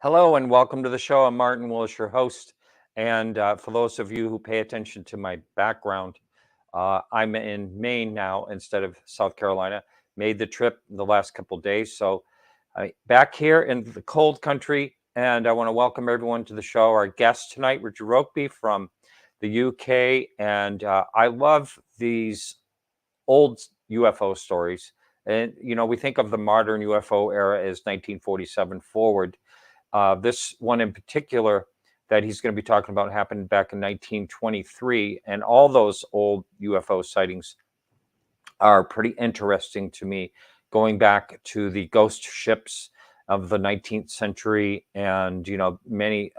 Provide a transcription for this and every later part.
Hello and welcome to the show. I'm Martin Willis, your host. And for those of you who pay attention to my background, I'm in Maine now instead of South Carolina. Made the trip the last couple of days. So back here in the cold country, and I want to welcome everyone to the show. Our guest tonight, Richard Rokeby from the UK. And I love these old UFO stories. And, you know, we think of the modern UFO era as 1947 forward. This one in particular that he's going to be talking about happened back in 1923. And all those old UFO sightings are pretty interesting to me, going back to the ghost ships of the 19th century and, you know, many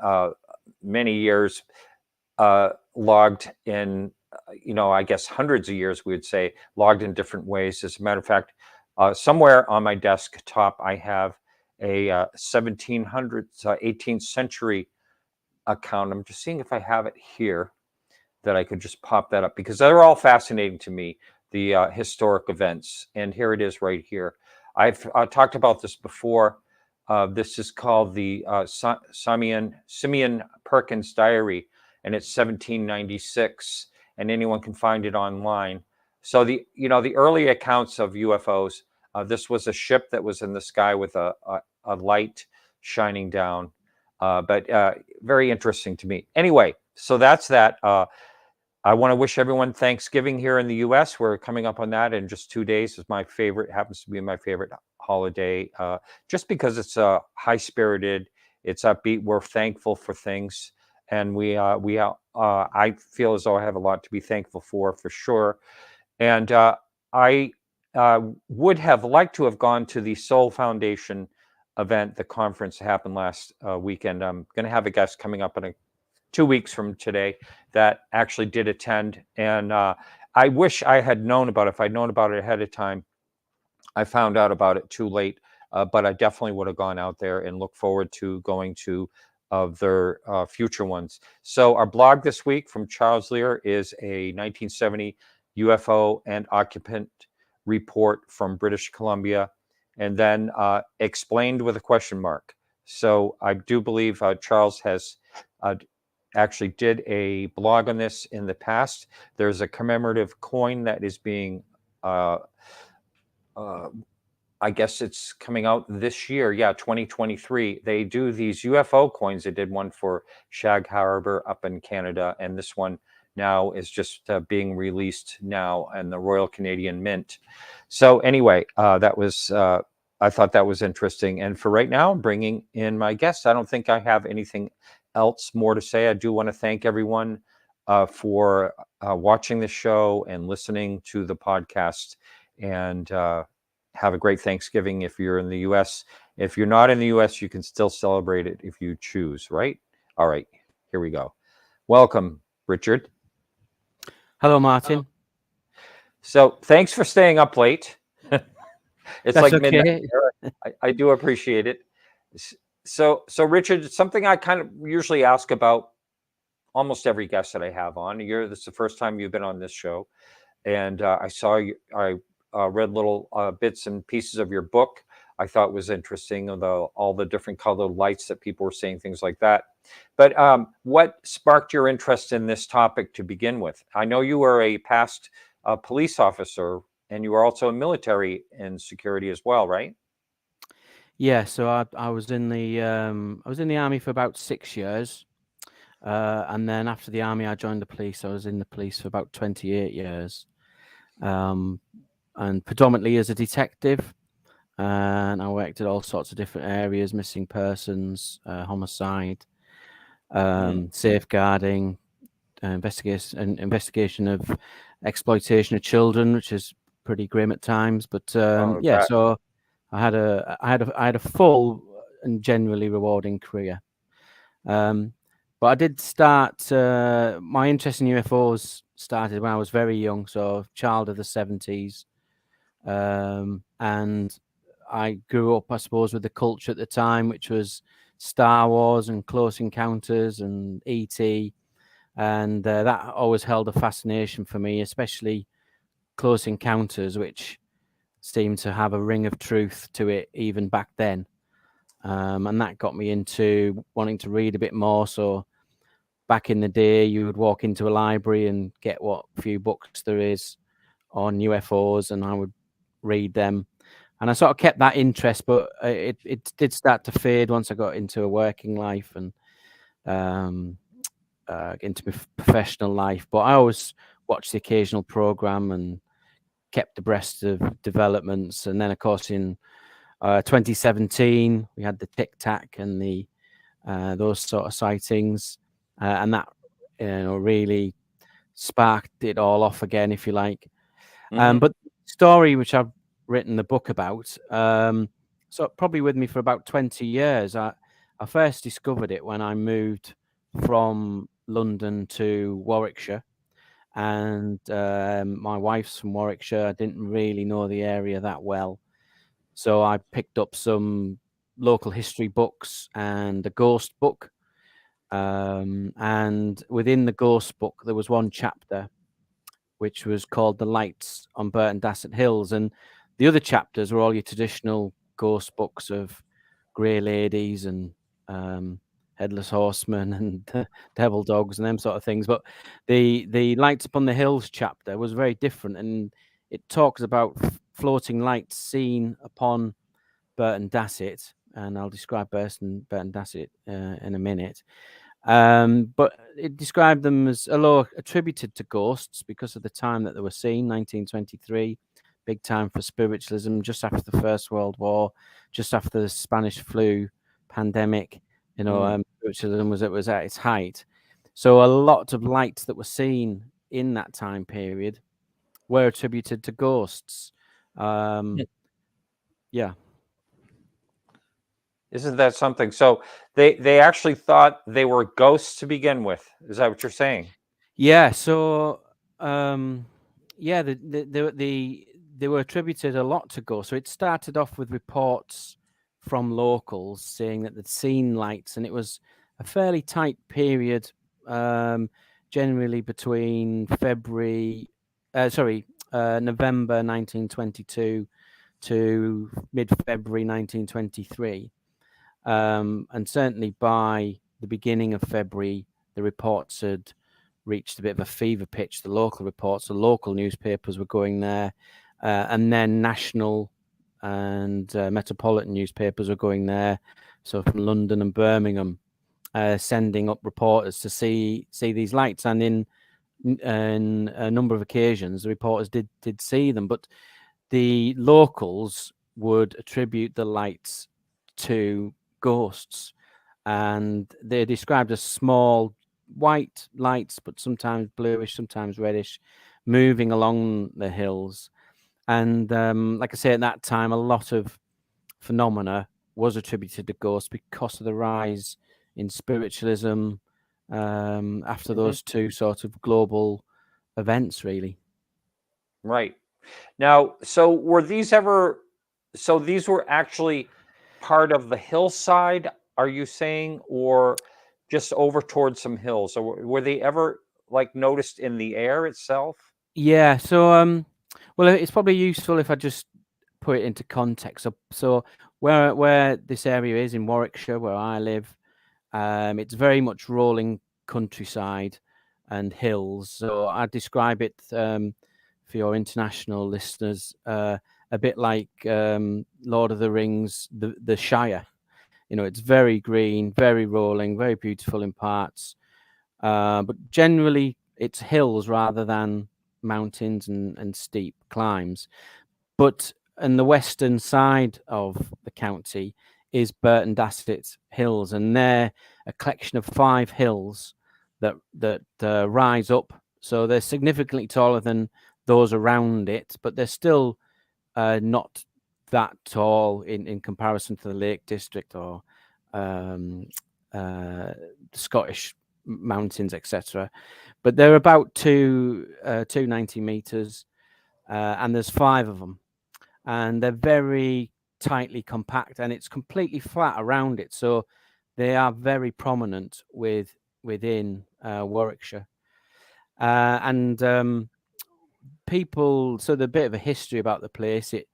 years logged in, you know, I guess hundreds of years, we would say, logged in different ways. As a matter of fact, somewhere on my desktop, I have a 1700s, 18th century account. I'm just seeing if I have it here that I could just pop that up, because they're all fascinating to me, the historic events. And here it is right here. I've talked about this before. This is called the Simeon Perkins Diary, and it's 1796, and anyone can find it online. So the early accounts of UFOs, this was a ship that was in the sky with a light shining down, but very interesting to me. Anyway, so that's that. I want to wish everyone Thanksgiving here in the U.S. We're coming up on that in just 2 days. It's my favorite, happens to be my favorite holiday, just because it's high-spirited, it's upbeat. We're thankful for things, and I feel as though I have a lot to be thankful for sure. And I would have liked to have gone to the Soul Foundation event. The conference happened last weekend. I'm going to have a guest coming up in 2 weeks from today that actually did attend. And I wish I had known about it. If I'd known about it ahead of time, I found out about it too late. But I definitely would have gone out there and look forward to going to their future ones. So our blog this week from Charles Lear is a 1970 UFO and occupant report from British Columbia, and then explained with a question mark. So I do believe Charles has actually did a blog on this in the past. There's a commemorative coin that is being, I guess it's coming out this year. Yeah, 2023. They do these UFO coins. They did one for Shag Harbor up in Canada, and this one now is just being released now in the Royal Canadian Mint. So anyway, that was, I thought that was interesting. And for right now, I'm bringing in my guests. I don't think I have anything else more to say. I do want to thank everyone for watching the show and listening to the podcast, and have a great Thanksgiving if you're in the U.S. If you're not in the U.S., you can still celebrate it if you choose, right? All right, here we go. Welcome, Richard. Hello, Martin. So thanks for staying up late. It's That's like okay. midnight. I do appreciate it. So Richard, something I kind of usually ask about almost every guest that I have on. This is the first time you've been on this show, and I saw you. I read little bits and pieces of your book. I thought was interesting, all the different colored lights that people were saying, things like that. But what sparked your interest in this topic to begin with? I know you were a past police officer, and you were also a military in security as well, right? Yeah, so I was in the army for about 6 years, and then after the army, I joined the police. I was in the police for about 28 years, and predominantly as a detective. And I worked at all sorts of different areas: missing persons, homicide, safeguarding, investigation of exploitation of children, which is pretty grim at times. But yeah, so I had a full and genuinely rewarding career. But I did start my interest in UFOs started when I was very young, so child of the 70s, and I grew up, I suppose, with the culture at the time, which was Star Wars and Close Encounters and E.T., and that always held a fascination for me, especially Close Encounters, which seemed to have a ring of truth to it even back then. and that got me into wanting to read a bit more. So back in the day, you would walk into a library and get what few books there is on UFOs, and I would read them. And I sort of kept that interest, but it did start to fade once I got into a working life and into my professional life. But I always watched the occasional program and kept abreast of developments. And then, of course, in 2017, we had the Tic Tac and the those sort of sightings, and that really sparked it all off again, if you like. Mhm. But the story which I've written the book about, so probably with me for about 20 years. I first discovered it when I moved from London to Warwickshire, and my wife's from Warwickshire. I didn't really know the area that well, so I picked up some local history books and a ghost book. And within the ghost book, there was one chapter which was called The Lights on Burton Dassett Hills. And the other chapters were all your traditional ghost books of grey ladies and headless horsemen and devil dogs and them sort of things. But the Lights Upon the Hills chapter was very different, and it talks about floating lights seen upon Burton Dassett, and I'll describe Burton Dassett in a minute. But it described them as, although attributed to ghosts because of the time that they were seen, 1923, big time for spiritualism, just after the First World War, just after the Spanish flu pandemic. Spiritualism was at its height. So a lot of lights that were seen in that time period were attributed to ghosts. Yeah. Isn't that something? So they actually thought they were ghosts to begin with. Is that what you're saying? Yeah. So yeah, they were attributed a lot to ghosts. So it started off with reports from locals saying that they'd seen lights, and it was a fairly tight period, generally between November 1922 to mid-February 1923. And certainly by the beginning of February, the reports had reached a bit of a fever pitch. The local reports, the local newspapers were going there, and then national and metropolitan newspapers were going there. So from London and Birmingham, sending up reporters to see these lights. And in a number of occasions, the reporters did see them, but the locals would attribute the lights to ghosts, and they're described as small white lights, but sometimes bluish, sometimes reddish, moving along the hills. And like I say, at that time, a lot of phenomena was attributed to ghosts because of the rise in spiritualism after those two sort of global events, really. Right. Now, so were these ever, so these were actually part of the hillside, are you saying, or just over towards some hills? Or were they ever like noticed in the air itself? Yeah. So, well, it's probably useful if I just put it into context. So where this area is in Warwickshire, where I live, it's very much rolling countryside and hills. So I describe it for your international listeners a bit like Lord of the Rings, the Shire. It's very green, very rolling, very beautiful in parts, but generally it's hills rather than mountains and steep climbs. But in the western side of the county is Burton Dassett Hills, and they're a collection of 5 hills that rise up. So they're significantly taller than those around it, but they're still not that tall in comparison to the Lake District or Scottish mountains, etc. But they're about 290 meters, and there's 5 of them, and they're very tightly compact, and it's completely flat around it. So they are very prominent within Warwickshire, and people. So there's a bit of a history about the place. It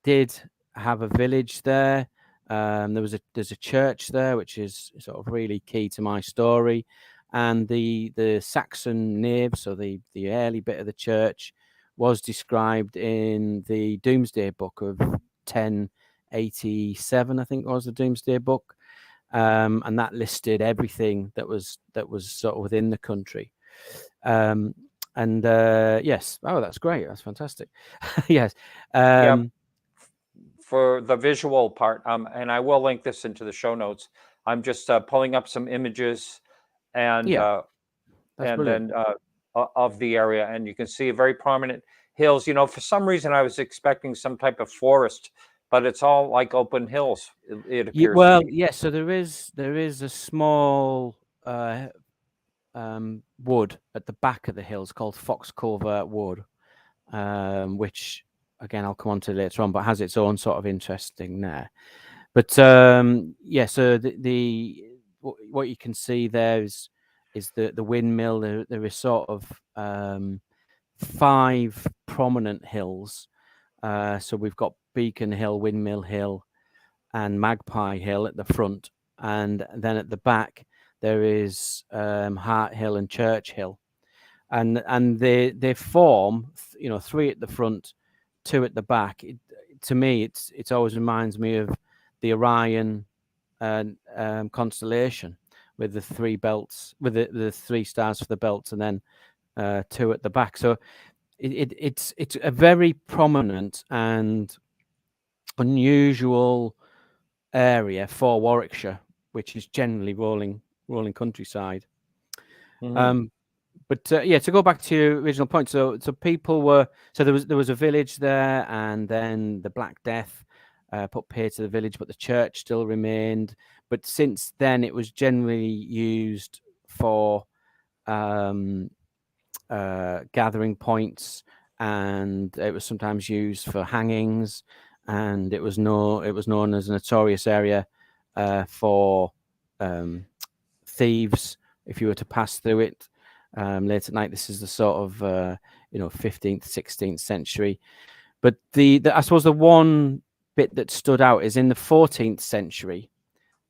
did have a village there There's a church there, which is sort of really key to my story, and the Saxon nave, so the early bit of the church, was described in the Domesday Book of 1087, I think was the Domesday Book, and that listed everything that was sort of within the country. Yes, oh, that's great, that's fantastic. Yes. For the visual part, and I will link this into the show notes. I'm just pulling up some images and then of the area, and you can see very prominent hills. For some reason I was expecting some type of forest, but it's all like open hills. It appears. Well, yes. So there is a small wood at the back of the hills called Fox Covert Wood, which again I'll come on to later on, but has its own sort of interesting there. But yeah, so what you can see there is the windmill. There is sort of 5 prominent hills. So we've got Beacon Hill, Windmill Hill, and Magpie Hill at the front, and then at the back there is Hart Hill and Church Hill, and they form 3 at the front, 2 at the back. To me, it always reminds me of the Orion constellation, with the 3 belts, with the 3 stars for the belts, and then 2 at the back. So it's a very prominent and unusual area for Warwickshire, which is generally rolling countryside. But yeah, to go back to your original point, so people were, so there was a village there, and then the Black Death put pay to the village, but the church still remained. But since then, it was generally used for gathering points, and it was sometimes used for hangings, and it was known as a notorious area for thieves if you were to pass through it late at night. This is the sort of 15th, 16th century. But I suppose the one bit that stood out is in the 14th century,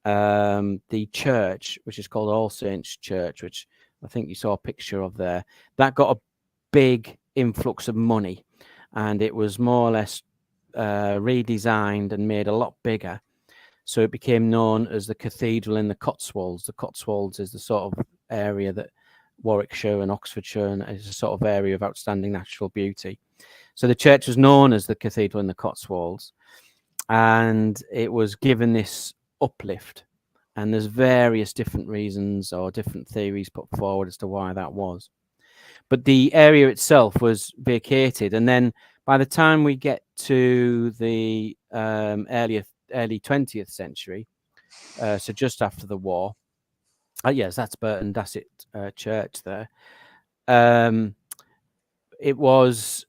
the church, which is called All Saints Church, which I think you saw a picture of there, that got a big influx of money, and it was more or less redesigned and made a lot bigger. So it became known as the Cathedral in the Cotswolds. The Cotswolds is the sort of area that Warwickshire and Oxfordshire, and is a sort of area of outstanding natural beauty. So the church was known as the Cathedral in the Cotswolds, and it was given this uplift. And there's various different reasons or different theories put forward as to why that was. But the area itself was vacated, and then by the time we get to the early 20th century, so just after the war, yes, that's Burton Dassett Church there. It was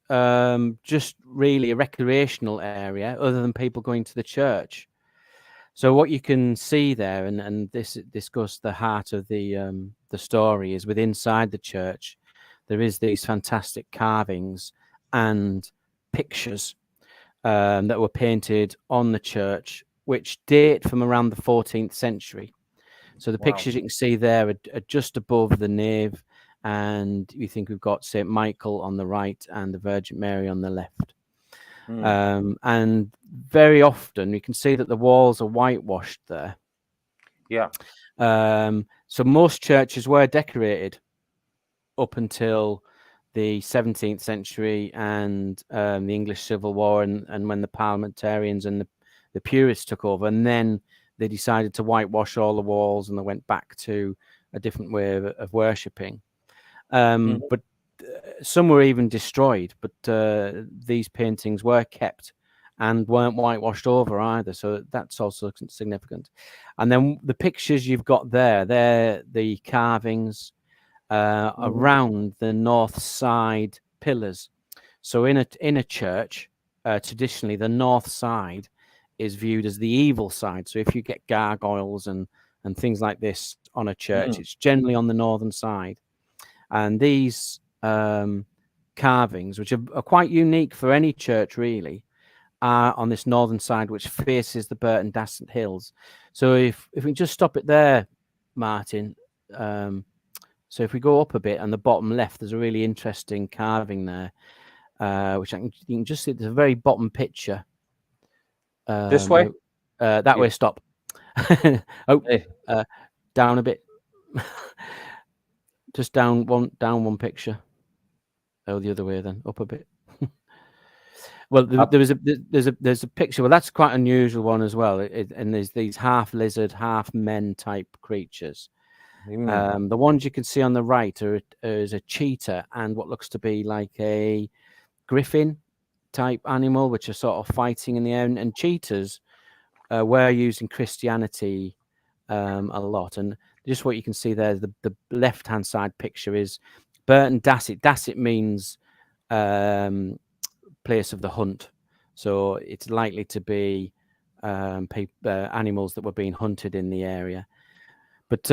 just really a recreational area, other than people going to the church. So what you can see there, and this goes to the heart of the story, is within inside the church, there is these fantastic carvings and pictures that were painted on the church, which date from around the 14th century. So the pictures you can see there are just above the nave, and you think we've got St. Michael on the right and the Virgin Mary on the left. And very often you can see that the walls are whitewashed there. Yeah. So most churches were decorated up until the 17th century and the English Civil War, and when the parliamentarians and the purists took over, and then they decided to whitewash all the walls, and they went back to a different way of worshipping. But some were even destroyed, but these paintings were kept and weren't whitewashed over either, so that's also significant. And then the pictures you've got there, they're the carvings around the north side pillars. So in a church, traditionally the north side is viewed as the evil side. So if you get gargoyles and things like this on a church, it's generally on the northern side. And these carvings, which are quite unique for any church really, are on this northern side, which faces the Burton Dassett Hills. So if we just stop it there, Martin. So if we go up a bit on the bottom left, there's a really interesting carving there, which you can just see. There's a very bottom picture. This way? That way. Stop. Hey. Down a bit. Just down one picture. Oh, the other way then. Up a bit. Well, there's a picture. Well, that's quite an unusual one as well. And there's these half lizard, half men type creatures. The ones you can see on the right is a cheetah and what looks to be like a griffin type animal, which are sort of fighting in the air. And cheetahs were used in Christianity a lot. And just what you can see there, the left hand side picture is Burton Dassett. Dassett means place of the hunt, so it's likely to be animals that were being hunted in the area. But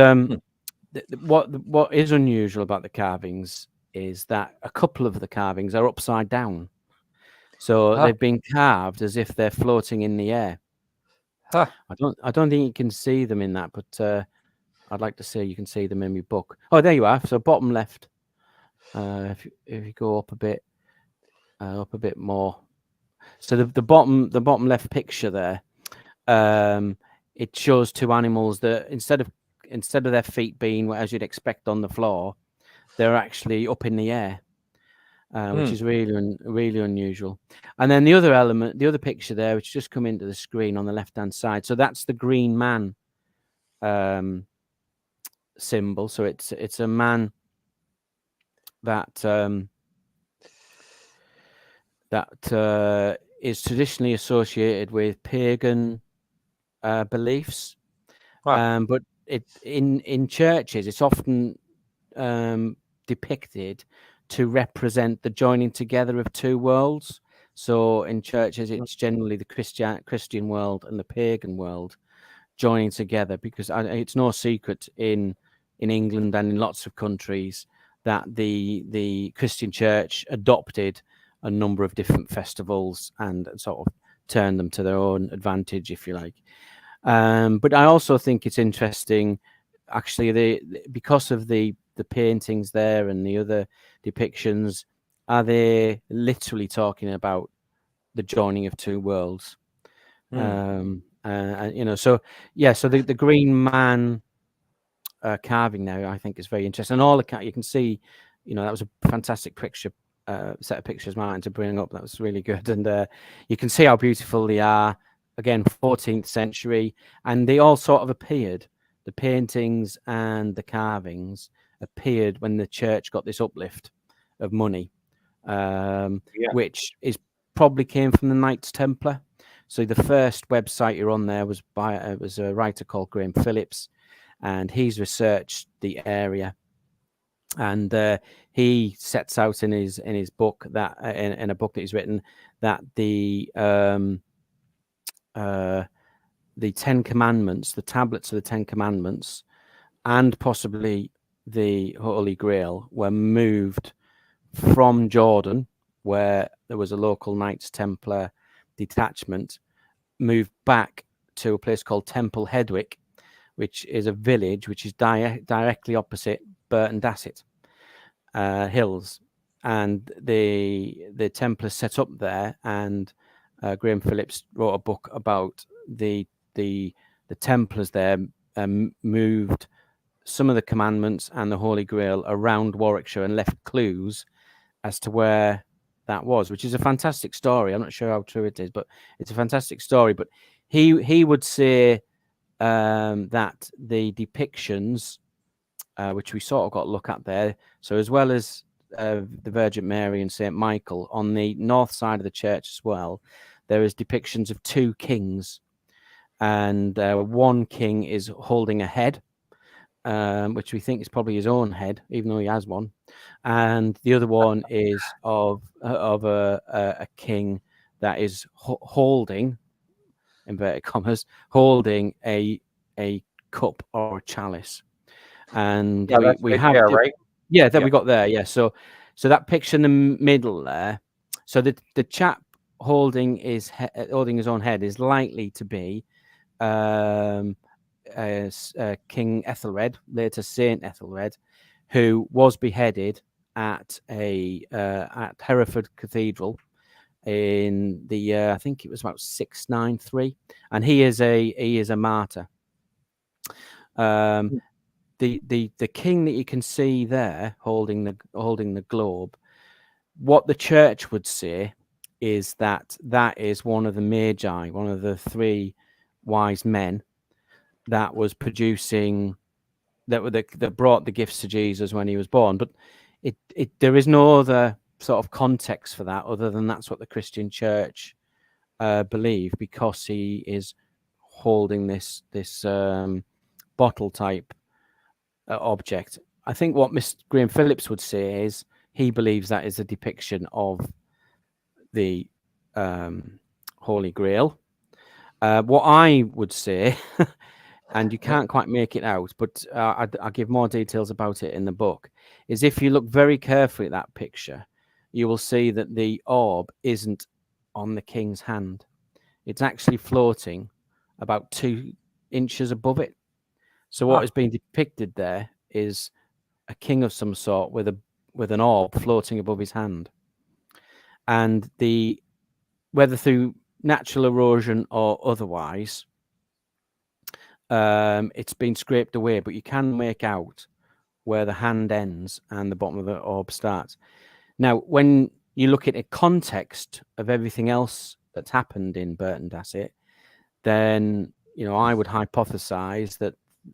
what is unusual about the carvings is that a couple of the carvings are upside down, so they've been carved as if they're floating in the air. I don't think you can see them in that, but I'd like to say you can see them in your book. Oh, there you are. So bottom left. If you go up a bit more. So the bottom left picture there, it shows two animals that instead of their feet being as you'd expect on the floor, they're actually up in the air, which is really unusual. And then the other picture there, which just come into the screen on the left hand side. So that's the green man symbol. So it's a man that is traditionally associated with pagan beliefs, but in churches it's often depicted to represent the joining together of two worlds. So in churches it's generally the Christian world and the pagan world joining together, because it's no secret in England and in lots of countries that the Christian church adopted a number of different festivals and sort of turned them to their own advantage, if you like. But I also think it's interesting, actually, because of the paintings there and the other depictions, are they literally talking about the joining of two worlds? So the green man carving now, I think, is very interesting. And all the you can see, that was a fantastic picture. Set of pictures, Martin, to bring up. That was really good, and you can see how beautiful they are. Again, 14th century, and they all sort of appeared. The paintings and the carvings appeared when the church got this uplift of money, which is probably came from the Knights Templar. So the first website you're on there was a writer called Graham Phillips, and he's researched the area. And he sets out in his book that in a book that he's written that the Ten Commandments, the tablets of the Ten Commandments, and possibly the Holy Grail were moved from Jordan, where there was a local Knights Templar detachment, moved back to a place called Temple Hedwick, which is a village which is directly opposite Burton Dassett Hills, and the Templars set up there, and Graham Phillips wrote a book about the Templars there moved some of the commandments and the Holy Grail around Warwickshire and left clues as to where that was, which is a fantastic story. I'm not sure how true it is, but it's a fantastic story. But he would say that the depictions, which we sort of got to look at there, so as well as the Virgin Mary and St. Michael, on the north side of the church as well, there is depictions of two kings, and one king is holding a head, which we think is probably his own head, even though he has one, and the other one is of a king that is holding, inverted commas, holding a cup or a chalice. And we have right? We got there. Yeah. So that picture in the middle there. So the chap holding his own head is likely to be King Ethelred, later Saint Ethelred, who was beheaded at at Hereford Cathedral in the year, I think it was about 693, and he is a martyr. The king that you can see there holding the globe, what the church would say is that is one of the magi, one of the three wise men that was producing that brought the gifts to Jesus when he was born. But there is no other sort of context for that other than that's what the Christian church believe, because he is holding this bottle type object. I think what Mr. Graham Phillips would say is he believes that is a depiction of the Holy Grail. What I would say, and you can't quite make it out, but I'll give more details about it in the book, is if you look very carefully at that picture, you will see that the orb isn't on the king's hand. It's actually floating about 2 inches above it. So what is being depicted there is a king of some sort with an orb floating above his hand. And whether through natural erosion or otherwise, it's been scraped away, but you can make out where the hand ends and the bottom of the orb starts. Now, when you look at a context of everything else that's happened in Burton Dassett, then I would hypothesize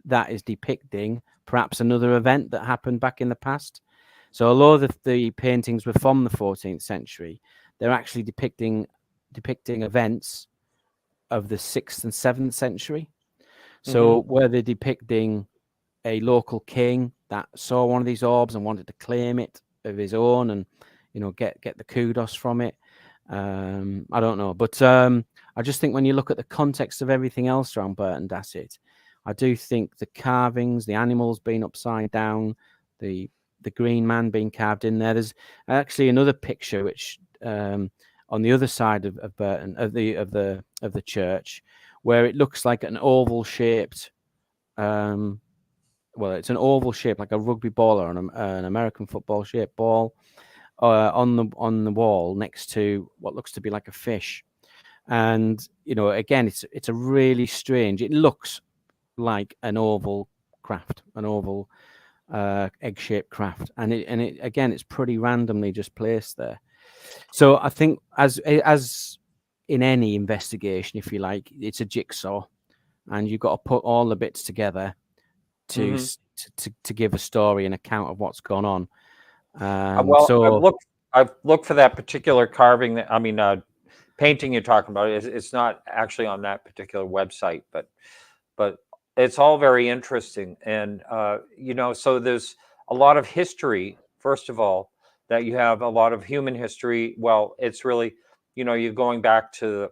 that is depicting perhaps another event that happened back in the past. So although the paintings were from the 14th century, they're actually depicting events of the 6th and 7th century. So where they're depicting a local king that saw one of these orbs and wanted to claim it of his own and get the kudos from it. I don't know, but I just think when you look at the context of everything else around Burton Dassett, I do think the carvings, the animals being upside down, the green man being carved in there. There's actually another picture which on the other side of Burton of the church, where it looks like an oval shaped. Well, it's an oval shape like a rugby ball or an American football shaped ball on the wall next to what looks to be like a fish. And again, it's a really strange. It looks like an oval craft, an oval egg-shaped craft, and it again, it's pretty randomly just placed there. So I think as in any investigation, if you like, it's a jigsaw, and you've got to put all the bits together to give a story and account of what's gone on. Well, I've looked for that particular carving. Painting you're talking about. It's not actually on that particular website, but it's all very interesting. And so there's a lot of history. First of all, that you have a lot of human history. Well, it's really, you're going back to,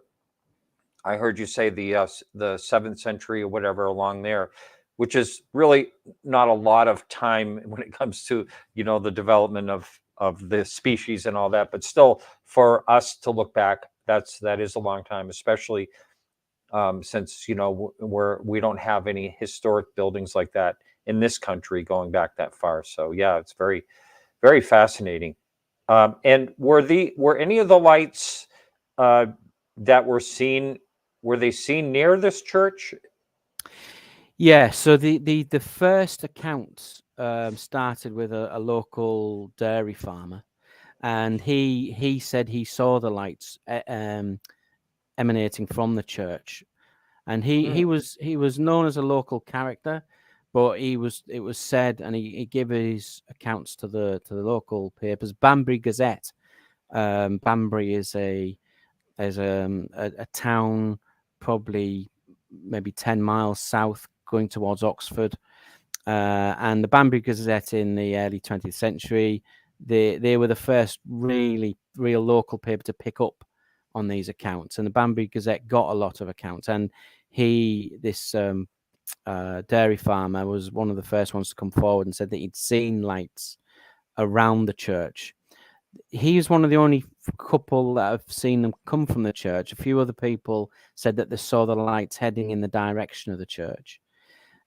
I heard you say the 7th century or whatever along there, which is really not a lot of time when it comes to, the development of the species and all that. But still, for us to look back, that is a long time, especially since, we don't have any historic buildings like that in this country going back that far. So yeah, it's very, very fascinating. And were any of the lights that were seen, were they seen near this church? Yeah, so the first accounts started with a local dairy farmer, and he said he saw the lights emanating from the church, and he was known as a local character, but it was said, and he gave his accounts to the local papers. Banbury Gazette. Banbury is a town probably maybe 10 miles south going towards Oxford, and the Banbury Gazette in the early 20th century, they were the first real local paper to pick up on these accounts, and the Banbury Gazette got a lot of accounts, and this dairy farmer was one of the first ones to come forward and said that he'd seen lights around the church. He is one of the only couple that have seen them come from the church. A few other people said that they saw the lights heading in the direction of the church.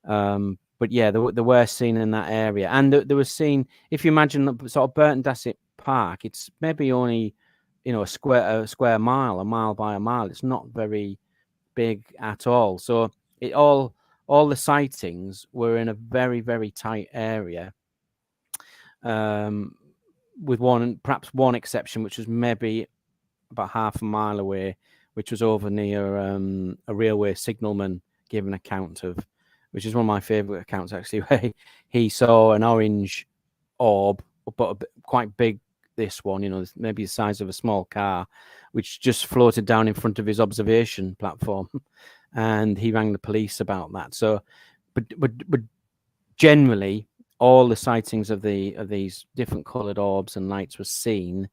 But yeah, they were seen in that area, and they were seen. If you imagine sort of Burton Dassett Park, it's maybe only, you know, a square mile, a mile by a mile. It's not very big at all. So all the sightings were in a very, very tight area, with perhaps one exception, which was maybe about half a mile away, which was over near a railway signalman giving account of, which is one of my favourite accounts actually, where he saw an orange orb, but quite big. This one, you know, maybe the size of a small car, which just floated down in front of his observation platform, and he rang the police about that. So, but generally, all the sightings of these different coloured orbs and lights were seen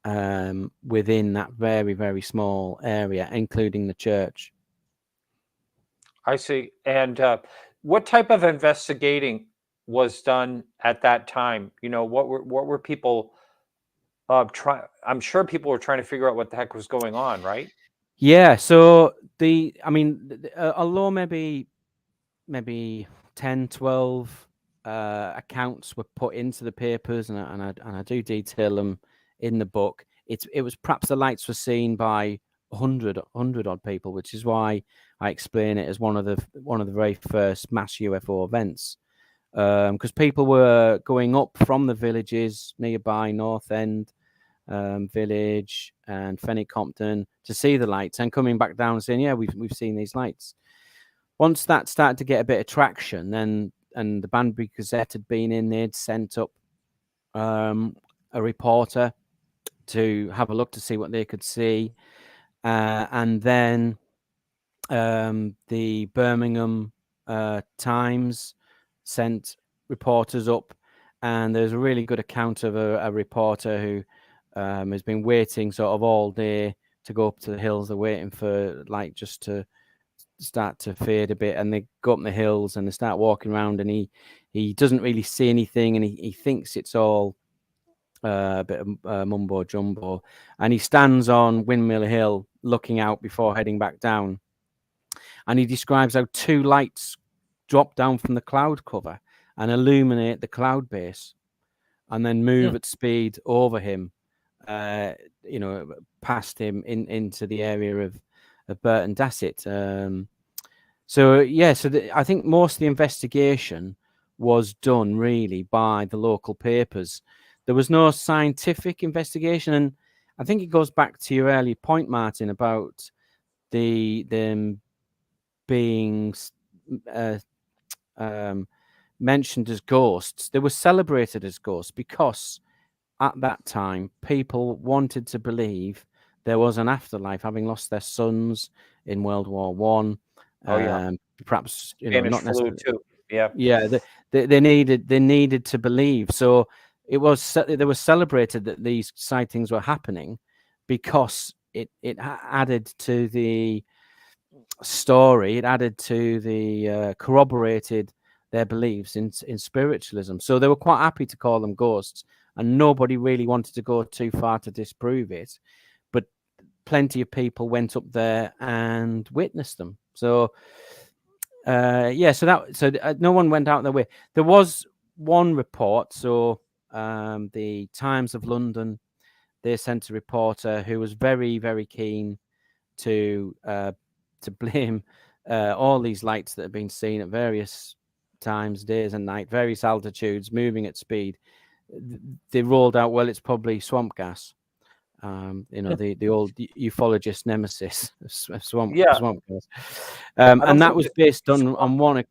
within that very, very small area, including the church. I see. And what type of investigating was done at that time? You know, what were people I'm sure people were trying to figure out what the heck was going on, right? Yeah. So although maybe 10, 12 accounts were put into the papers, and I do detail them in the book. It was perhaps the lights were seen by 100 odd people, which is why I explain it as one of the very first mass UFO events, because people were going up from the villages nearby, North End village and Fenwick Compton, to see the lights, and coming back down and saying, yeah, we've seen these lights. Once that started to get a bit of traction, then, and the Canterbury Gazette had been in, they'd sent up a reporter to have a look to see what they could see, and then the Birmingham Times sent reporters up, and there's a really good account of a reporter who has been waiting sort of all day to go up to the hills. They're waiting for light just to start to fade a bit, and they go up the hills and they start walking around, and he doesn't really see anything, and he thinks it's all a bit of mumbo jumbo, and he stands on Windmill Hill looking out before heading back down, and he describes how two lights drop down from the cloud cover and illuminate the cloud base, and then move at speed over him, you know, past him into the area of Burton Dassett. So yeah, I think most of the investigation was done really by the local papers. There was no scientific investigation, and I think it goes back to your earlier point, Martin, about them being mentioned as ghosts. They were celebrated as ghosts because at that time people wanted to believe there was an afterlife, having lost their sons in World War One. Oh yeah, perhaps, you know, Spanish not flu necessarily. too. Yeah, Yeah, they needed to believe. So they were celebrated that these sightings were happening because it added to the story. It added to the corroborated their beliefs in spiritualism. So they were quite happy to call them ghosts, and nobody really wanted to go too far to disprove it. But plenty of people went up there and witnessed them. So yeah, so no one went out their way. There was one report. So the Times of London, they sent a reporter who was very, very keen to blame all these lights that have been seen at various times, days and night, various altitudes, moving at speed. They rolled out, well, it's probably swamp gas. You know, the old ufologist nemesis, swamp gas. And that was based on one.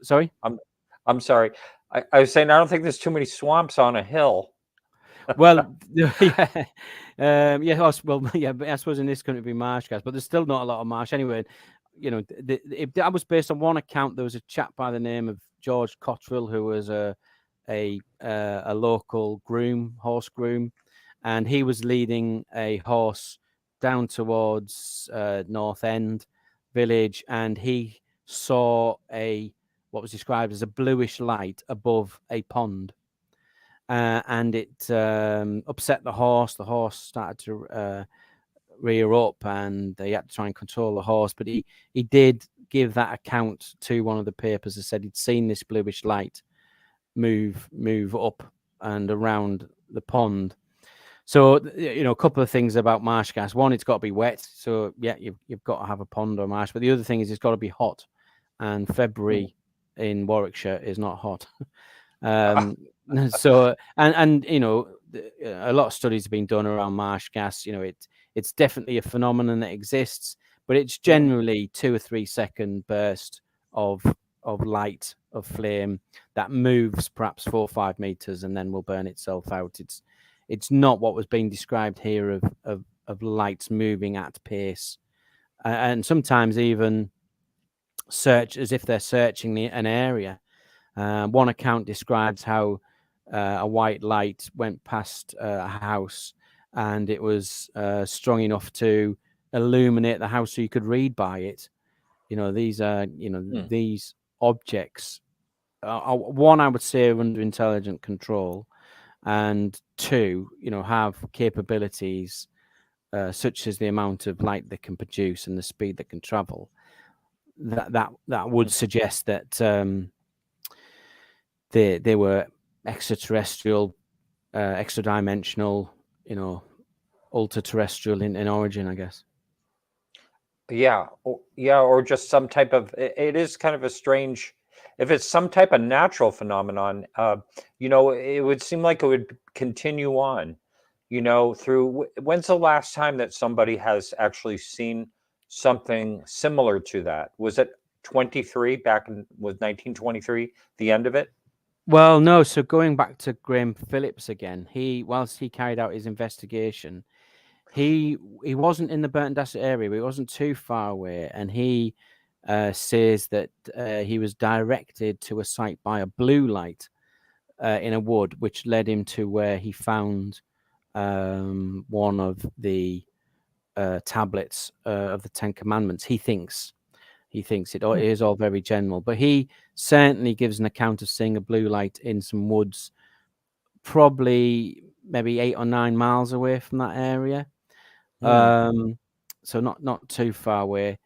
Sorry, I'm sorry. I was saying I don't think there's too many swamps on a hill. Well, yeah, well, yeah, but I suppose in this country it'd be marsh gas, but there's still not a lot of marsh anyway. You know, that was based on one account. There was a chap by the name of George Cottrell who was a local horse groom, and he was leading a horse down towards North End village, and he saw what was described as a bluish light above a pond. and it upset the horse. The horse started to rear up, and they had to try and control the horse. But he did give that account to one of the papers that said he'd seen this bluish light move up and around the pond. So, a couple of things about marsh gas. One, it's got to be wet. So, yeah, you've got to have a pond or marsh. But the other thing is it's got to be hot. And February in Warwickshire is not hot. So, and a lot of studies have been done around marsh gas. It's definitely a phenomenon that exists, but it's generally 2 or 3 second burst of light, of flame that moves perhaps 4 or 5 meters and then will burn itself out. It's not what was being described here of lights moving at pace, and sometimes even search as if they're searching an area. One account describes how a white light went past a house, and it was strong enough to illuminate the house so you could read by it. These are these objects are, one, I would say, are under intelligent control, and two, have capabilities such as the amount of light they can produce and the speed they can travel. That would suggest that they were extraterrestrial, extra-dimensional, ultra-terrestrial in origin, I guess. Yeah, or just some type of. It is kind of a strange. If it's some type of natural phenomenon, it would seem like it would continue on, through. When's the last time that somebody has actually seen something similar to that? Was it 23 back in, was 1923 the end of it? Well, no. So going back to Graham Phillips again, whilst he carried out his investigation, he wasn't in the Burton Dassett area, but he wasn't too far away, and he says that he was directed to a site by a blue light in a wood, which led him to where he found one of the tablets of the Ten Commandments. He thinks it is all very general, but he certainly gives an account of seeing a blue light in some woods, probably maybe 8 or 9 miles away from that area. So not too far away.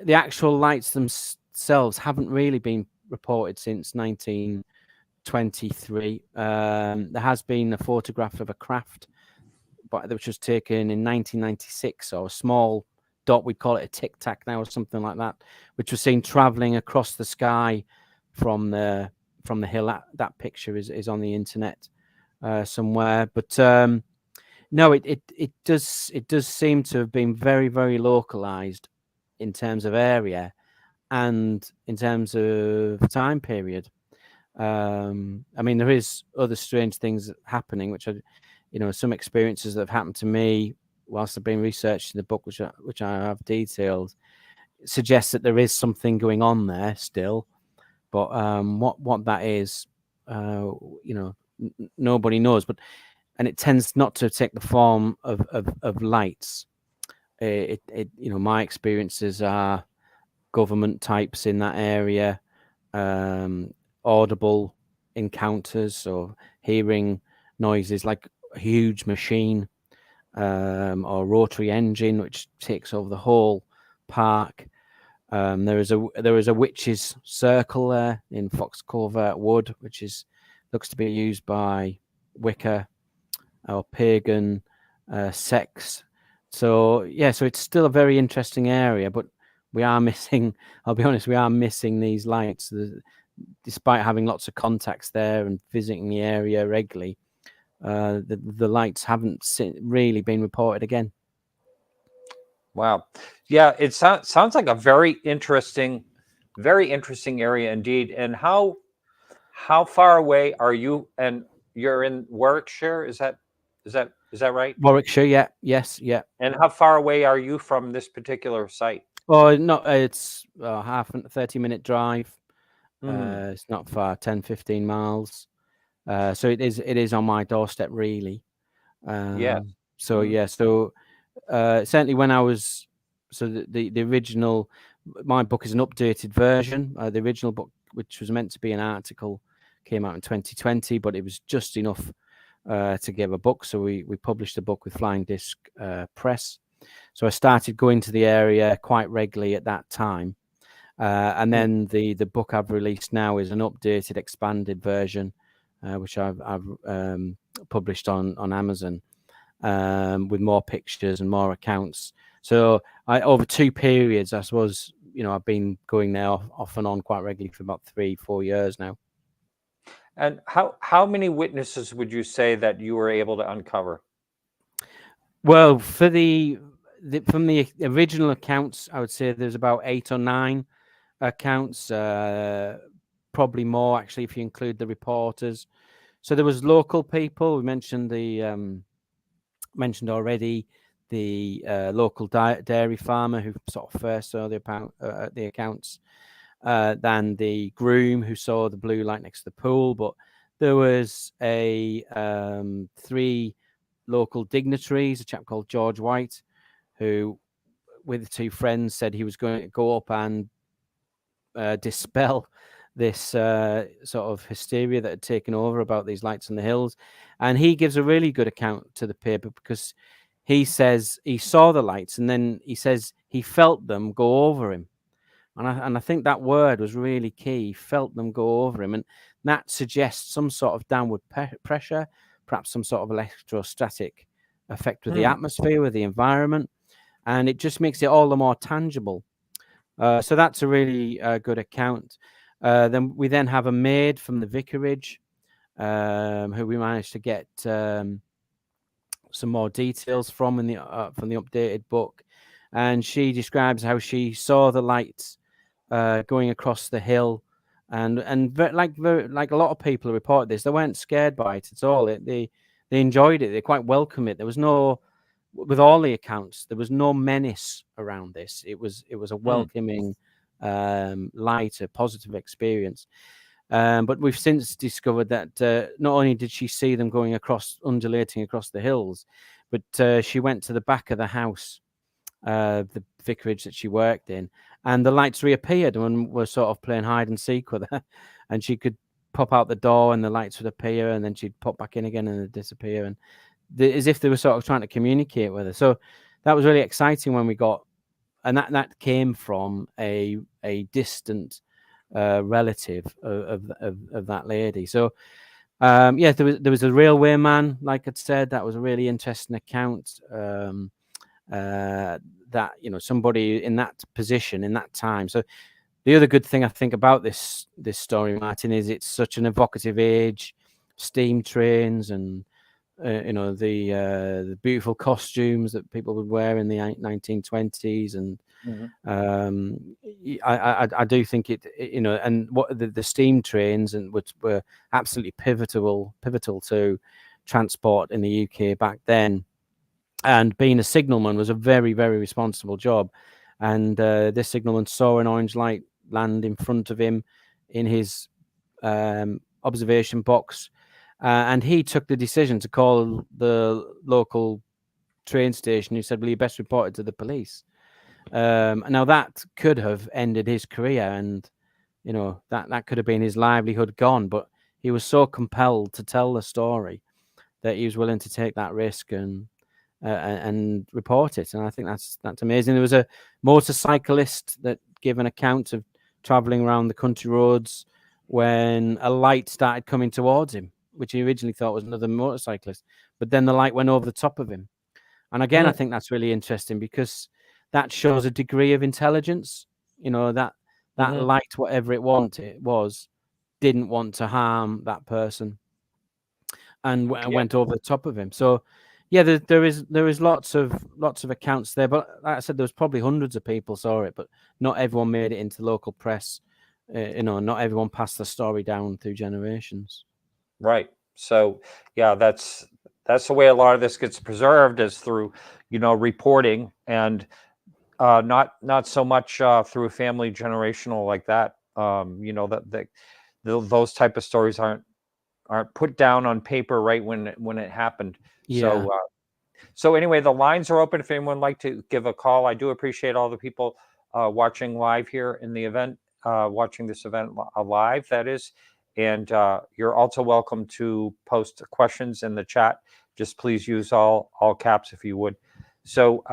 The actual lights themselves haven't really been reported since 1923. There has been a photograph of a craft, which was taken in 1996, or a small dot, we'd call it a tic tac now or something like that, which was seen traveling across the sky from the hill. That picture is on the internet somewhere, but no, it does seem to have been very, very localized in terms of area and in terms of time period. I mean, there is other strange things happening, which are, some experiences that have happened to me whilst I've been researching the book, which I have detailed, suggests that there is something going on there still. But what that is, nobody knows. And it tends not to take the form of lights. My experiences are government types in that area, audible encounters, or hearing noises like a huge machine, or rotary engine which takes over the whole park. There is a witch's circle there in Fox Covert Wood, which looks to be used by Wicca or pagan sects. So it's still a very interesting area, but we are missing. I'll be honest, we are missing these lights. Despite having lots of contacts there and visiting the area regularly, the lights haven't really been reported again. Wow. Yeah, it sounds like a very interesting area indeed. And how far away are you? And you're in Warwickshire, is that right? Warwickshire, yeah, yes, yeah. And how far away are you from this particular site? Oh, no, it's 30-minute drive. It's not far, 10, 15 miles. So it is on my doorstep, really. So certainly when I was, so the original, my book is an updated version. The original book, which was meant to be an article, came out in 2020, but it was just enough to give a book. So we published a book with Flying Disc Press. So I started going to the area quite regularly at that time. And then the book I've released now is an updated, expanded version, which I've published on Amazon, with more pictures and more accounts. So over 2 periods, I suppose, I've been going there off and on quite regularly for about 3-4 years now. And how many witnesses would you say that you were able to uncover? Well, for from the original accounts, I would say there's about 8 or 9 accounts, probably more actually if you include the reporters. So there was local people. We mentioned already the local dairy farmer who sort of first saw the accounts, than the groom who saw the blue light next to the pool. But there was 3 local dignitaries, a chap called George White, who, with 2 friends, said he was going to go up and dispel this sort of hysteria that had taken over about these lights on the hills. And he gives a really good account to the paper, because he says he saw the lights, and then he says he felt them go over him. And I think that word was really key. He felt them go over him, and that suggests some sort of downward pressure, perhaps some sort of electrostatic effect with the atmosphere, with the environment, and it just makes it all the more tangible. So that's a really good account. Then we have a maid from the vicarage, who we managed to get some more details from the updated book, and she describes how she saw the lights going across the hill, and like a lot of people reported this, they weren't scared by it at all. They enjoyed it. They quite welcome it. There was no, with all the accounts, there was no menace around this. It was a welcoming light, a positive experience. But we've since discovered that not only did she see them going undulating across the hills, but she went to the back of the house, the vicarage that she worked in, and the lights reappeared and were sort of playing hide and seek with her. And she could pop out the door and the lights would appear, and then she'd pop back in again and they'd disappear, and as if they were sort of trying to communicate with her. So that was really exciting when we got, and that came from a distant relative of that lady. So yeah, there was a railway man, like I'd said. That was a really interesting account. That somebody in that position in that time. So the other good thing I think about this story, Martin, is it's such an evocative age. Steam trains and the beautiful costumes that people would wear in the 1920s, and I do think it and what the steam trains and which were absolutely pivotal to transport in the UK back then. And being a signalman was a very, very responsible job. And this signalman saw an orange light land in front of him in his observation box. And he took the decision to call the local train station, who said, well, you best report it to the police. Now, that could have ended his career, and, that could have been his livelihood gone. But he was so compelled to tell the story that he was willing to take that risk and report it. And I think that's amazing. There was a motorcyclist that gave an account of traveling around the country roads when a light started coming towards him, which he originally thought was another motorcyclist, but then the light went over the top of him. And again, I think that's really interesting, because that shows a degree of intelligence. That light, whatever it was, didn't want to harm that person, and went over the top of him. So yeah, there is lots of accounts there, but like I said, there was probably hundreds of people saw it, but not everyone made it into local press. Not everyone passed the story down through generations. Right. So yeah, that's the way a lot of this gets preserved, is through reporting, and not so much through family generational like that. Those type of stories aren't put down on paper right when it happened. Yeah. So anyway, the lines are open if anyone would like to give a call. I do appreciate all the people watching live here in the event, watching this event live, that is. And you're also welcome to post questions in the chat. Just please use all caps if you would. So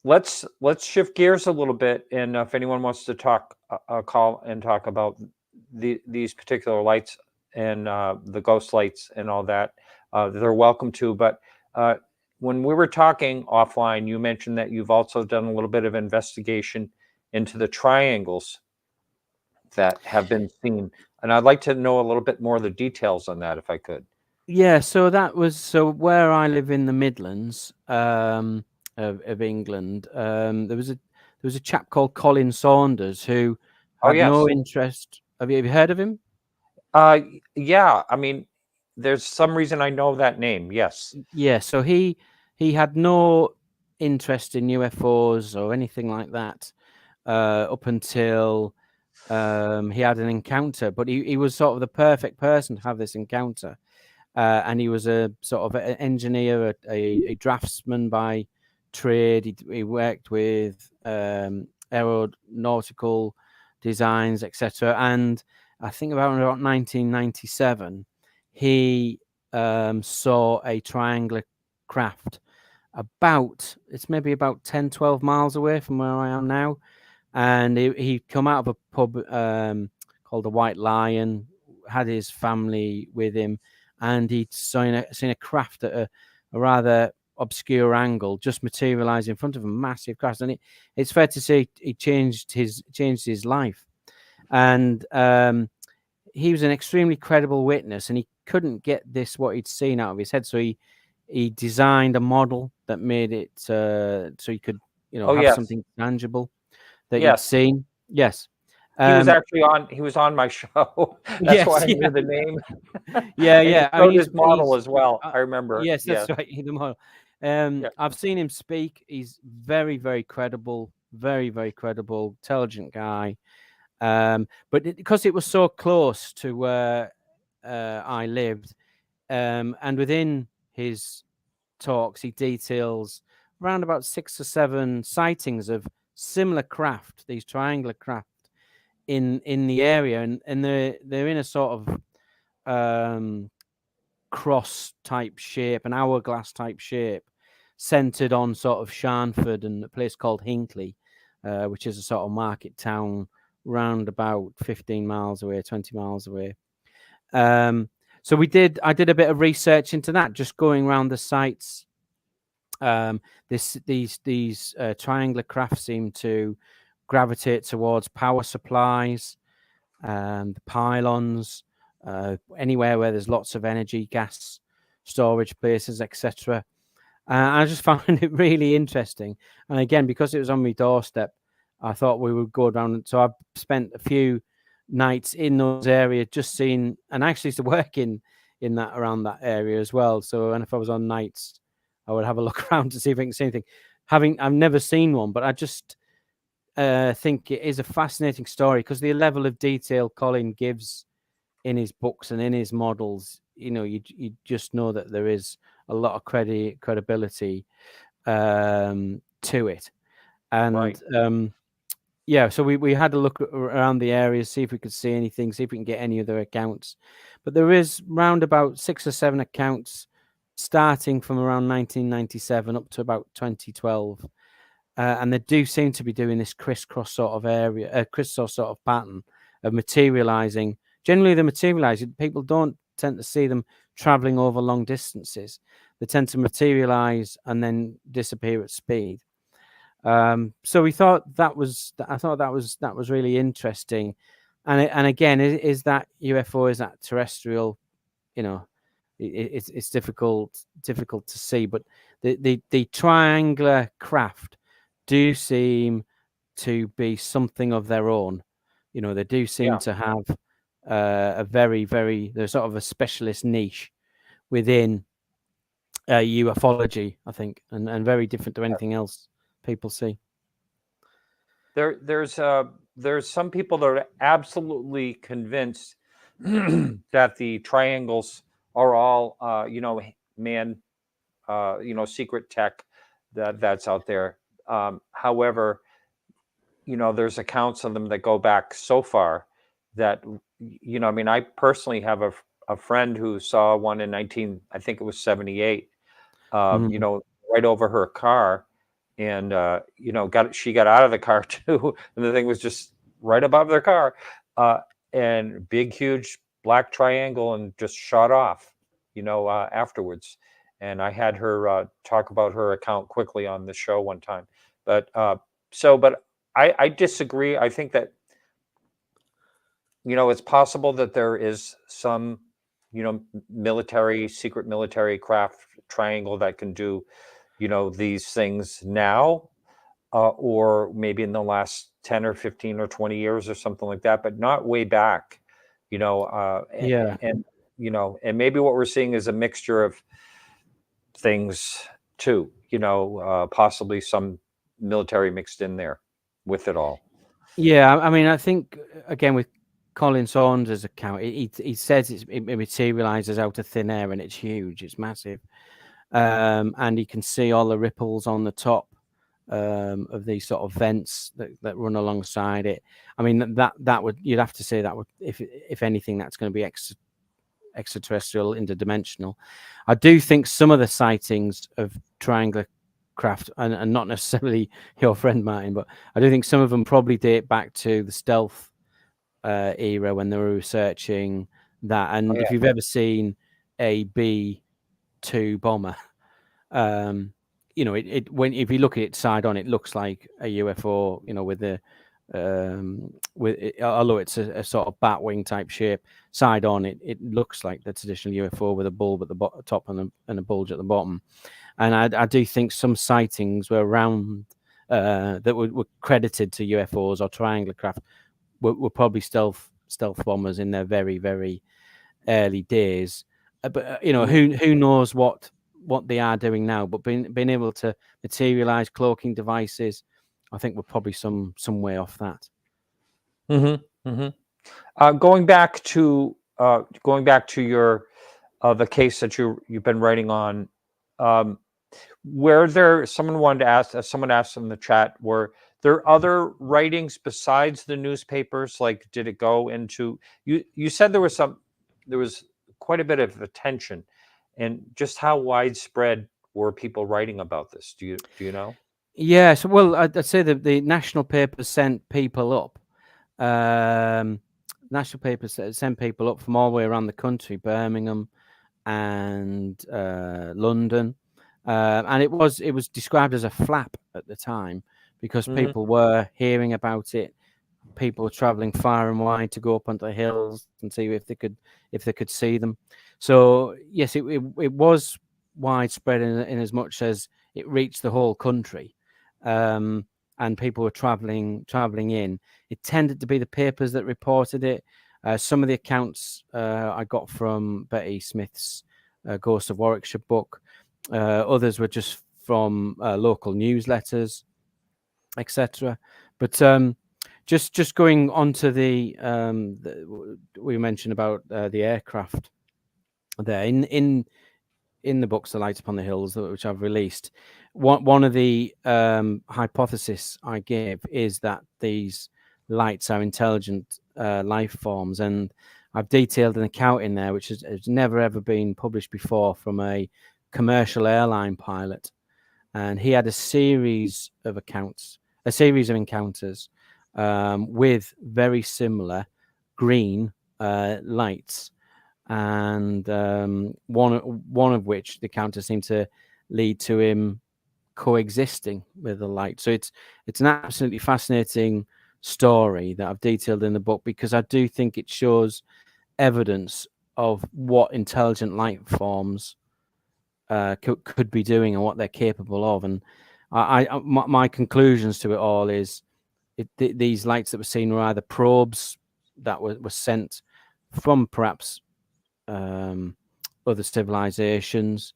let's shift gears a little bit, and if anyone wants to talk, call and talk about these particular lights and the ghost lights and all that, they're welcome to. But when we were talking offline, you mentioned that you've also done a little bit of investigation into the triangles that have been seen, and I'd like to know a little bit more of the details on that, if I could. Yeah, so that was where I live in the Midlands of England. There was a chap called Colin Saunders who Oh, had yes. no interest. Have you heard of him? Yeah. I mean, there's some reason I know that name. Yes. Yeah. So he had no interest in UFOs or anything like that up until he had an encounter. But he was sort of the perfect person to have this encounter. And he was a sort of an engineer, a draftsman by trade. He worked with aeronautical designs, etc. And I think about 1997, he saw a triangular craft it's maybe about 10, 12 miles away from where I am now. And he'd come out of a pub called the White Lion, had his family with him, and he'd seen a craft at a rather obscure angle just materialize in front of a massive craft. And it's fair to say he changed his life. And he was an extremely credible witness, and he couldn't get what he'd seen out of his head. So he designed a model that made it so he could have something tangible that you'd seen. Yes. He was actually he was on my show. That's why I knew the name. Yeah. I mean, his model as well. I remember. Yes, that's right. The model. I've seen him speak. He's very, very credible, very, very credible, intelligent guy. But because it was so close to where I lived, and within his talks, he details around about 6 or 7 sightings of similar craft, these triangular craft in the area, and they're in a sort of cross type shape, an hourglass type shape, centered on sort of Sharnford and a place called Hinckley, which is a sort of market town round about 15 miles away, 20 miles away. So I did a bit of research into that, just going around the sites. These triangular craft seem to gravitate towards power supplies, the pylons, anywhere where there's lots of energy, gas storage places, etc. I just found it really interesting. And again, because it was on my doorstep, I thought we would go around. So I've spent a few nights in those areas just seeing, and I actually used to work in that around that area as well. So, and if I was on nights, I would have a look around to see if I can see anything. I've never seen one, but I just think it is a fascinating story because the level of detail Colin gives in his books and in his models, you just know that there is a lot of credibility to it. And right. So we had a look around the area, see if we could see anything, see if we can get any other accounts. But there is round about 6 or 7 accounts starting from around 1997 up to about 2012. And they do seem to be doing this crisscross sort of area, crisscross sort of pattern of materializing. Generally, they materialize. People don't tend to see them traveling over long distances. They tend to materialize and then disappear at speed. So we thought that was really interesting. And again, is that UFO? Is that terrestrial? It's difficult to see. But the triangular craft do seem to be something of their own. They do seem to have a very, very, they're sort of a specialist niche within ufology, I think, and very different to anything else people see. There's some people that are absolutely convinced that the triangles are all man secret tech that's out there. However, there's accounts of them that go back so far that, I mean, I personally have a friend who saw one in I think it was 78, right over her car, and she got out of the car too, and the thing was just right above their car, and big, huge black triangle, and just shot off, afterwards. And I had her talk about her account quickly on the show one time, but but I disagree. I think that it's possible that there is some, secret military craft triangle that can do, these things now, or maybe in the last 10 or 15 or 20 years or something like that, but not way back, Yeah. and, and maybe what we're seeing is a mixture of things too, possibly some military mixed in there with it all. Yeah, I mean, I think again with Colin Saunders' account, he says it materializes out of thin air, and it's huge, it's massive, and you can see all the ripples on the top of these sort of vents that run alongside it. I mean, that would, you'd have to say that would, if anything, that's going to be extraterrestrial, interdimensional. I do think some of the sightings of triangular craft, and not necessarily your friend Martin, but I do think some of them probably date back to the stealth era when they were researching that. And if you've ever seen a B-2 bomber, if you look at it side on, it looks like a UFO, with the although it's a sort of bat wing type shape, side on it looks like the traditional UFO with a bulb at the top and a bulge at the bottom. And I do think some sightings were around that were credited to UFOs or triangular craft were probably stealth bombers in their very, very early days. But who knows what they are doing now? But being able to materialize cloaking devices, I think we're probably some way off that. Going back to your the case that you've been writing on, someone asked in the chat, were there other writings besides the newspapers? Like, did it go into, you said there was quite a bit of attention, and just how widespread were people writing about this? Do you know? Yeah, so well, I'd say that the national papers sent people up. National papers sent people up from all the way around the country, Birmingham and London, and it was described as a flap at the time because people were hearing about it. People were traveling far and wide to go up onto the hills and see if they could see them. So yes, it was widespread in as much as it reached the whole country, and people were traveling in. It tended to be the papers that reported it. Some of the accounts I got from Betty Smith's Ghost of Warwickshire book. Others were just from local newsletters, etc. But just going on to the we mentioned about the aircraft there in the books, The Light Upon the Hills, which I've released. One of the hypotheses I gave is that these lights are intelligent life forms, and I've detailed an account in there which has never ever been published before from a commercial airline pilot, and he had a series of encounters with very similar green lights, and one of which the encounter seemed to lead to him coexisting with the light. So it's an absolutely fascinating story that I've detailed in the book, because I do think it shows evidence of what intelligent life forms could be doing and what they're capable of. And my conclusions to it all is these lights that were seen were either probes that were sent from perhaps other civilizations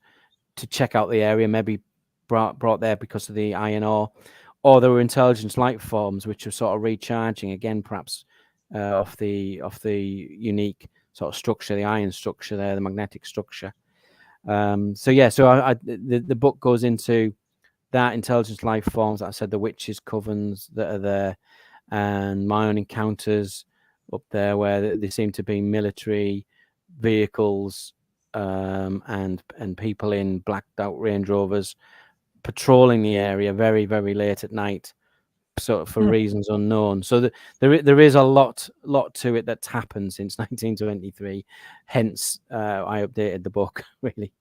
to check out the area, maybe brought there because of the iron ore, or there were intelligence life forms which were sort of recharging again, perhaps off the unique sort of structure, the iron structure there, the magnetic structure. The book goes into that, intelligence life forms that I said, the witches' covens that are there, and my own encounters up there where there seem to be military vehicles and people in blacked out Range Rovers patrolling the area very, very late at night, sort of for reasons unknown. So there is a lot to it that's happened since 1923. Hence, I updated the book, really.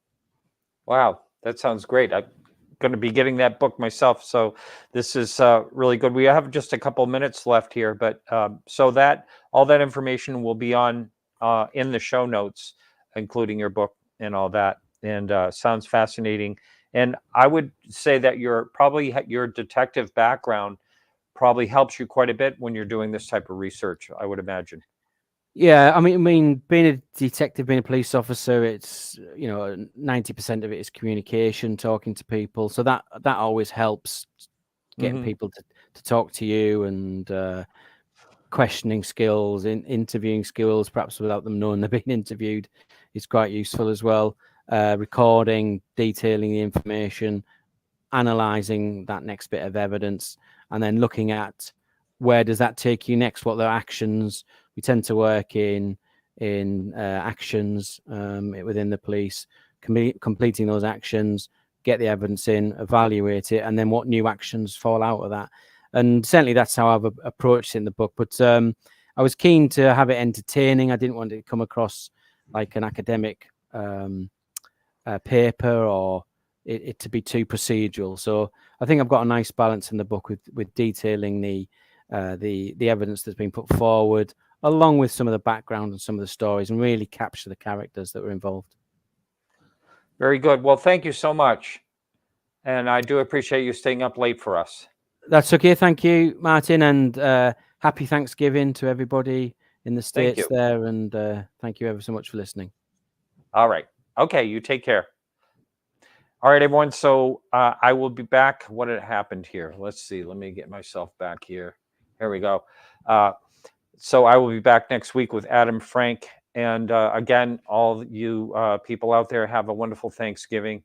Wow, that sounds great. I'm going to be getting that book myself. So this is really good. We have just a couple minutes left here, but so that all that information will be on in the show notes, including your book and all that. And sounds fascinating. And I would say that your detective background probably helps you quite a bit when you're doing this type of research, I would imagine. Yeah, I mean, being a detective, being a police officer, it's 90% of it is communication, talking to people. So that always helps, getting people to talk to you, and questioning skills, interviewing skills, perhaps without them knowing they're being interviewed, is quite useful as well. Recording, detailing the information, analyzing that next bit of evidence, and then looking at where does that take you next, what are the actions. We tend to work in actions within the police, completing those actions, get the evidence in, evaluate it, and then what new actions fall out of that. And certainly that's how I've approached it in the book. But I was keen to have it entertaining. I didn't want it to come across like an academic paper, or it to be too procedural. So I think I've got a nice balance in the book with detailing the evidence that's been put forward, along with some of the background and some of the stories, and really capture the characters that were involved. Very good. Well, thank you so much. And I do appreciate you staying up late for us. That's okay. Thank you, Martin, and happy Thanksgiving to everybody in the States there. And thank you ever so much for listening. All right. Okay. You take care. All right, everyone. So I will be back. What had happened here? Let's see. Let me get myself back here. Here we go. So I will be back next week with Adam Frank. And again, all you people out there, have a wonderful Thanksgiving.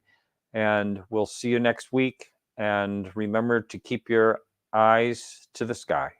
And we'll see you next week. And remember to keep your eyes to the sky.